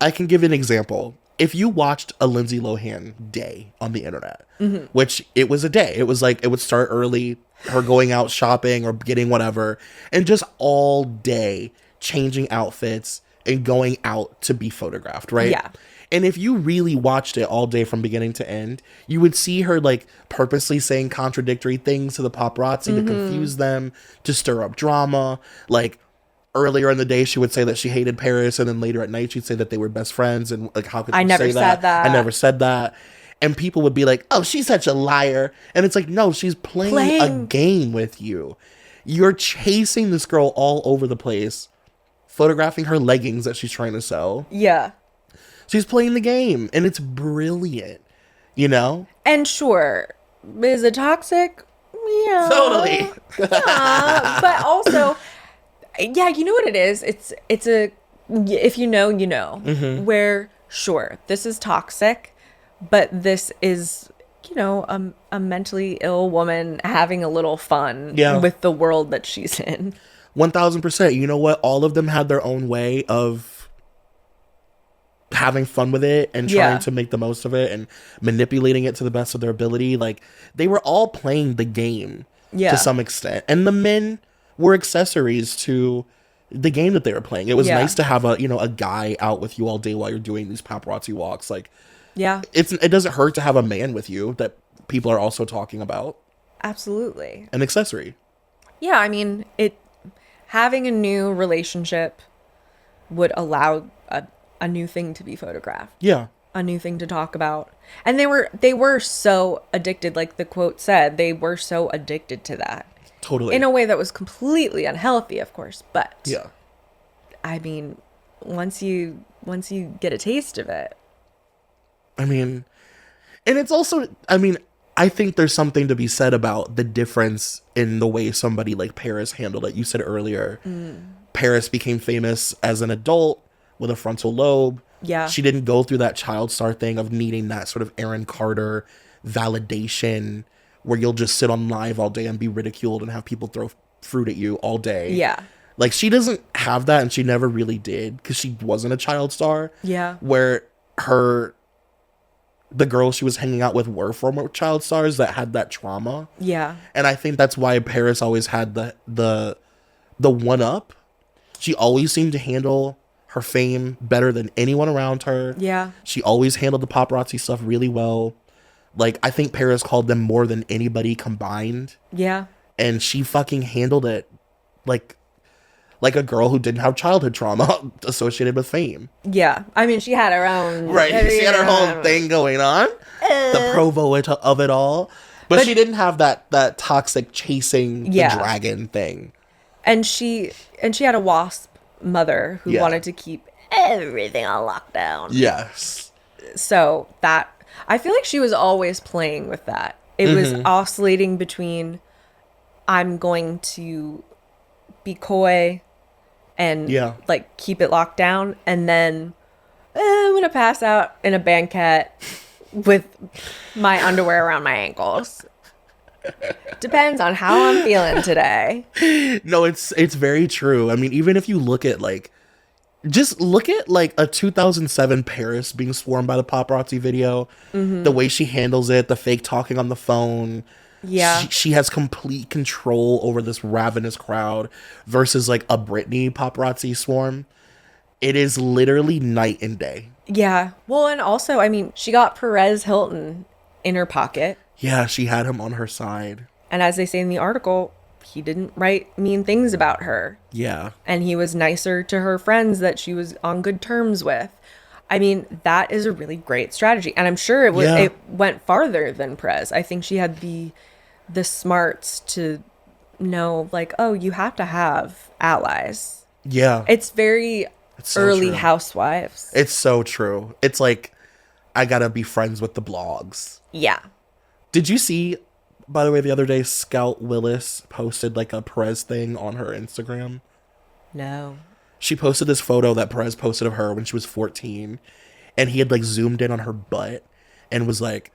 I can give an example. If you watched a Lindsay Lohan day on the internet, which it was a day, it was like, it would start early, her going out shopping or getting whatever, and just all day changing outfits and going out to be photographed, right? Yeah. And if you really watched it all day from beginning to end, you would see her, like, purposely saying contradictory things to the paparazzi to confuse them, to stir up drama. Like, earlier in the day, she would say that she hated Paris, and then later at night, she'd say that they were best friends. And, like, how could you say that? I never said that. And people would be like, oh, she's such a liar. And it's like, no, she's playing a game with you. You're chasing this girl all over the place, photographing her leggings that she's trying to sell. Yeah. She's playing the game, and it's brilliant, you know? And sure, is it toxic? Yeah. Totally. Yeah, but also, yeah, you know what it is? It's a, if you know, you know. Where, sure, this is toxic, but this is, you know, a mentally ill woman having a little fun with the world that she's in. 1000%. You know what? All of them had their own way of having fun with it and trying to make the most of it and manipulating it to the best of their ability. Like, they were all playing the game to some extent, and the men were accessories to the game that they were playing. It was nice to have a guy out with you all day while you're doing these paparazzi walks. Like, it doesn't hurt to have a man with you that people are also talking about. Absolutely. An accessory. Yeah, I mean, having a new relationship would allow a new thing to be photographed. Yeah. A new thing to talk about. And they were so addicted, like the quote said, they were so addicted to that. Totally. In a way that was completely unhealthy, of course, but yeah. I mean, once you get a taste of it. I mean, and it's also, I mean, I think there's something to be said about the difference in the way somebody like Paris handled it. You said earlier, Paris became famous as an adult with a frontal lobe. Yeah. She didn't go through that child star thing of needing that sort of Aaron Carter validation where you'll just sit on live all day and be ridiculed and have people throw fruit at you all day. Yeah. Like, she doesn't have that, and she never really did because she wasn't a child star. Yeah. Where the girls she was hanging out with were former child stars that had that trauma. Yeah. And I think that's why Paris always had the one up. She always seemed to handle her fame better than anyone around her. Yeah. She always handled the paparazzi stuff really well. Like, I think Paris called them more than anybody combined. Yeah. And she fucking handled it like a girl who didn't have childhood trauma associated with fame. Yeah. I mean, she had her own... Right. She had her whole thing going on. The provo of it all. But she didn't have that toxic chasing the dragon thing. And she had a wasp mother who wanted to keep everything on lockdown. Yes. So that... I feel like she was always playing with that. It was oscillating between I'm going to be coy and like keep it locked down, and then I'm gonna pass out in a banquette with my underwear around my ankles. Depends on how I'm feeling today. No, it's very true. I mean, even if you look at just look at like a 2007 Paris being swarmed by the paparazzi video, the way she handles it, the fake talking on the phone. Yeah. She has complete control over this ravenous crowd versus like a Britney paparazzi swarm. It is literally night and day. Yeah. Well, and also, I mean, she got Perez Hilton in her pocket. Yeah, she had him on her side. And as they say in the article, he didn't write mean things about her. Yeah. And he was nicer to her friends that she was on good terms with. I mean, that is a really great strategy. And I'm sure it went farther than Perez. I think she had the smarts to know, like, oh, you have to have allies. Yeah. It's so early true. Housewives. It's so true. It's like, I gotta be friends with the blogs. Yeah. Did you see, by the way, the other day, Scout Willis posted like a Perez thing on her Instagram? No. She posted this photo that Perez posted of her when she was 14, and he had like zoomed in on her butt and was like,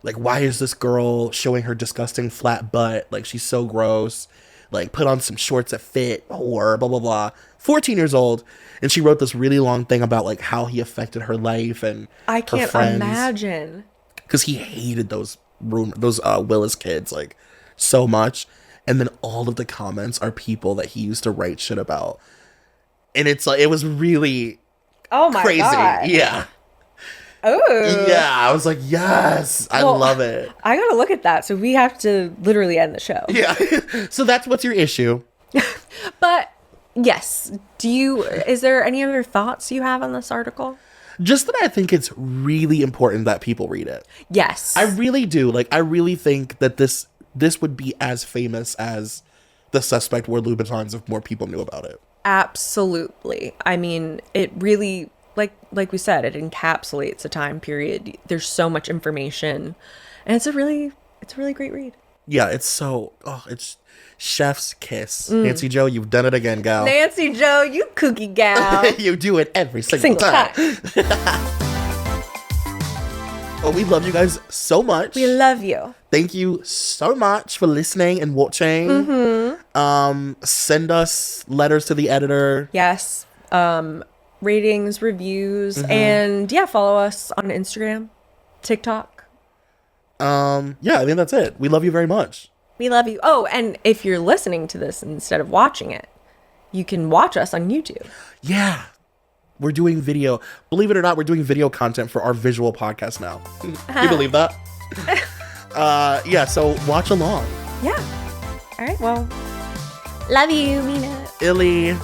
why is this girl showing her disgusting flat butt? Like, she's so gross. Like, put on some shorts that fit, whore, blah, blah, blah. 14 years old. And she wrote this really long thing about like how he affected her life and I her can't friends. imagine. Because he hated those Willis kids like so much. And then all of the comments are people that he used to write shit about. And it's like, it was really crazy. God. Yeah. Oh. Yeah. I was like, yes, I love it. I gotta look at that. So we have to literally end the show. Yeah. So that's what's your issue. But yes. Is there any other thoughts you have on this article? Just that I think it's really important that people read it. Yes. I really do. Like, I really think that this would be as famous as The Suspect Wore Louboutins if more people knew about it. Absolutely. I mean, it really, like we said, it encapsulates a time period. There's so much information, and it's a really great read. Yeah, it's it's chef's kiss. Nancy Joe, you've done it again, gal. Nancy Joe, you cookie gal. You do it every single time. Well, we love you guys so much. We love you. Thank you so much for listening and watching. Send us letters to the editor. Yes. Ratings, reviews, and follow us on Instagram, TikTok. Yeah, I think that's it. We love you very much. We love you. Oh, and if you're listening to this instead of watching it, you can watch us on YouTube. Yeah. We're doing video. Believe it or not, we're doing video content for our visual podcast now. Can you believe that? Yeah, so watch along. Yeah. All right, well, love you, Mina. Illy.